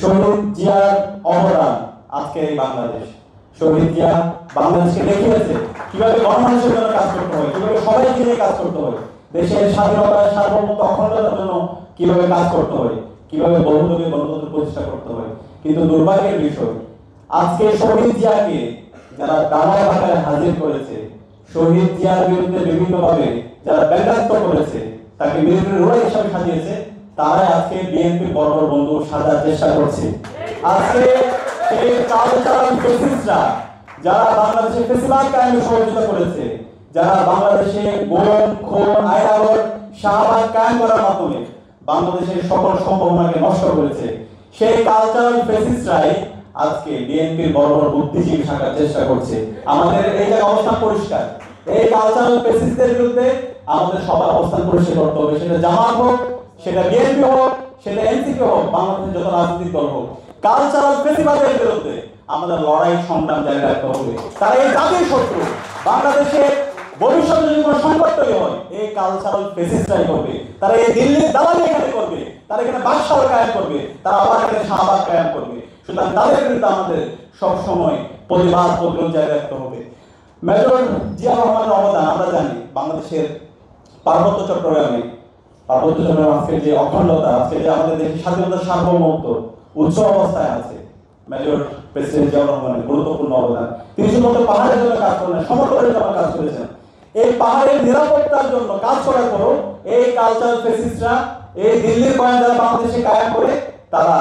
শহীদ জিয়ার অবদান আজকে এই বাংলাদেশ। শহীদ জিয়া বাংলাদেশকে দেখিয়েছে কিভাবে গণমানুষের জন্য কাজ করতে হয়, কিভাবে সবাইকে নিয়ে কাজ করতে হয়, দেশের স্বাধীনতা সার্বভৌমত্ব অখণ্ডতার জন্য কিভাবে কাজ করতে হয়, কিভাবে বহুদলীয় গণতন্ত্র প্রতিষ্ঠা করতে হয়। কিন্তু দুর্ভাগ্যের বিষয়, আজকে শহীদ জিয়াকে যারা দামায় ভাটায় হাজির করেছে, শহীদ জিয়ার বিরুদ্ধে বিভিন্নভাবে যারা ব্যঙ্গাত্মক করেছে, তাকে বিএনপির রোড়া হিসাবে সাজিয়েছে, তারাই আজকে বিএনপির বড় বড় বন্ধু সাজার চেষ্টা করছে। আজকে সেই কালচারাল ফেসিস্টরা যারা বাংলাদেশে ফেসিবাদ কায়েমে সহযোগিতা করেছে, যারা বাংলাদেশে গুম, খুন, আইনাগর, শাহবাগ কায়েম করার মাধ্যমে বাংলাদেশের সকল সম্ভাবনাকে নষ্ট করেছে, সেই কালচারাল ফেসিস্টরাই আজকে বিএনপির বড় বড় বুদ্ধিজীবী থাকার চেষ্টা করছে। আমাদের এই জায়গায় অবস্থান পরিষ্কার, এই কালচারাল ফেসিস্টদের বিরুদ্ধে আমাদের সবার অবস্থান পরিষ্কার করতে হবে। সেটা জামাত হোক, সেটা বিএনপি হোক, সেটা এনসিপি হোক, বাংলাদেশের যত রাজনৈতিক দল হোক, কালচারাল ফেসিবাদের বিরুদ্ধে আমাদের লড়াই সংগ্রাম জারি রাখতে হবে। তারা এই জাতির শত্রু। বাংলাদেশের ভবিষ্যতে যদি কোনো সংকট তৈরি হয়, এই কালচারাল ফেসিস্টরাই করবে। তারা এই দিল্লির দালালি এখানে করবে, তারা এখানে বাদশাহ কায়েম করবে, তারা আবার এখানে শাহবাগ কায়েম করবে। সুতরাং তাদের বিরুদ্ধে আমাদের সবসময় প্রতিবাদ প্রতিরোধ জারি রাখতে হবে। মেজর জিয়া রহমানের অবদান আমরা জানি। বাংলাদেশের পার্বত্য চট্টগ্রামে আজকে যে অখণ্ডতা, আজকে যে আমাদের দেশের স্বাধীনতার সার্বভৌমত্ব উচ্চ অবস্থায় আছে, মেজর প্রেসিডেন্ট জিয়া রহমানের গুরুত্বপূর্ণ অবদান। তিনি শুধুমাত্র পাহাড়ের জন্য কাজ করেন, সমতলের জন্য কাজ করেছেন। এই পাহাড়ের নিরাপত্তার জন্য কাজ করার পরও এই কালচারাল ফেসিস্টরা, এই দিল্লির কয়েন যারা বাংলাদেশে কায়েম করে, তারা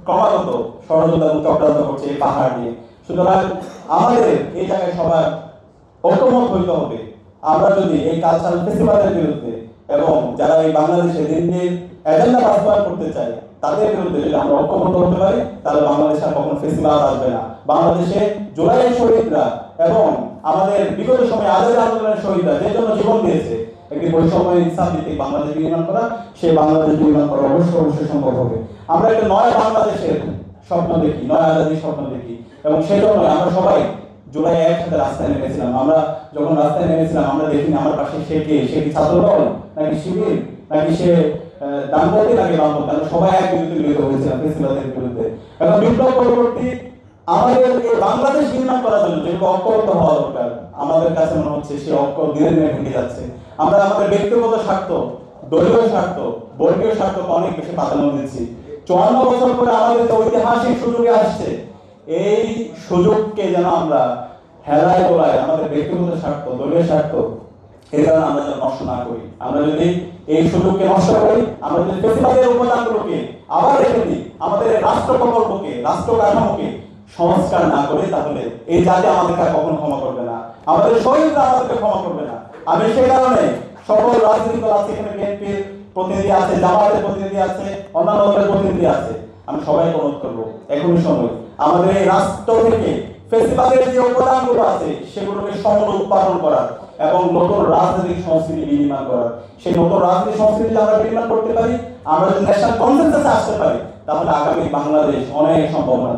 ক্রমাগত ষড়যন্ত্র এবং চক্রান্ত করছে এই পাহাড় নিয়ে। সুতরাং আমাদের এই জায়গায় সবার ঐক্যমত হইতে হবে। আমরা যদি এই কালচারাল ফেস্টিভ্যালের বিরুদ্ধে এবং যারা এই বাংলাদেশে দিল্লির এজেন্ডা বাস্তবায়ন করতে চায়, তাদের বিরুদ্ধে যদি আমরা ঐক্যবদ্ধ হতে পারি, তাহলে বাংলাদেশে আর কখনো ফেস্টিভ্যাল আসবে না। বাংলাদেশে জুলাইয়ের শহীদরা এবং আমাদের বিগত সময়ে আজাদী আন্দোলনের শহীদরা যে জন্য জীবন দিয়েছে, একটি বৈষম্য ইনসাফ ভিত্তিক বাংলাদেশ নির্মাণ করা, সেই বাংলাদেশ নির্মাণ করা অবশ্যই সম্ভব হবে। আমরা একটা নয়া বাংলাদেশের স্বপ্ন দেখি, নয়া আজাদির স্বপ্ন দেখি, এবং সেই জন্য আমরা সবাই জুলাই একসাথে রাস্তায় নেমেছিলাম। আমরা যখন রাস্তায় নেমেছিলাম, আমরা দেখিনি আমার পাশে সে কে, সে কি ছাত্রদল নাকি শিবির নাকি সে ডানপন্থী নাকি বামপন্থী, আমরা সবাই এক বিরুদ্ধে মিলিত হয়েছিলাম ফেস্টিভ্যালের বিরুদ্ধে। এখন বিপ্লব পরবর্তী আমাদের এই বাংলাদেশ নির্মাণ করার জন্য যে ঐক্যবদ্ধ হওয়া দরকার, আমাদের কাছে মনে হচ্ছে সে ঐক্য ধীরে ধীরে ভেঙে যাচ্ছে। আমরা আমাদের ব্যক্তিগত স্বার্থ, দলীয় স্বার্থ, বর্গীয় স্বার্থকে অনেক বেশি প্রাধান্য দিচ্ছি। 54 বছর পরে আমাদের যে ঐতিহাসিক সুযোগে আসছে, এই সুযোগকে যেন আমরা হেলায় গোলায় আমাদের ব্যক্তিগত স্বার্থ, দলীয় স্বার্থ, এই কারণে আমরা যেন নষ্ট না করি। আমরা যদি এই সুযোগকে নষ্ট করি, আমরা যদি ফেসিবাদের উপাদানগুলোকে আবার রেখে দিই, আমাদের রাষ্ট্র প্রকল্পকে, রাষ্ট্র কাঠামোকে সংস্কার না করে, তাহলে এই জাতি আমাদেরকে কখনো ক্ষমা করবে না, আমাদের শহীদরা আমাদেরকে ক্ষমা করবে না। আমি সেই কারণে সকল রাজনৈতিক দল আছে, এখানে বিএনপির প্রতিনিধি আছে, জামাতের প্রতিনিধি আছে, অন্যান্য দলের প্রতিনিধি আছে, আমি সবাইকে অনুরোধ করবো এখনই সময় আমাদের এই রাষ্ট্র থেকে ফেস্টিভ্যালের যে উপাদানগুলো আছে সেগুলোকে সমল উৎপাদন করার এবং নতুন রাজনৈতিক সংস্কৃতি বিনির্মাণ করার। সেই নতুন রাজনৈতিক সংস্কৃতি আমরা বিনির্মাণ করতে পারি, আমরা যদি ন্যাশনাল কনসেনসাসে আসতে পারি, তাহলে আগামী বাংলাদেশ অনেক সম্ভাবনা।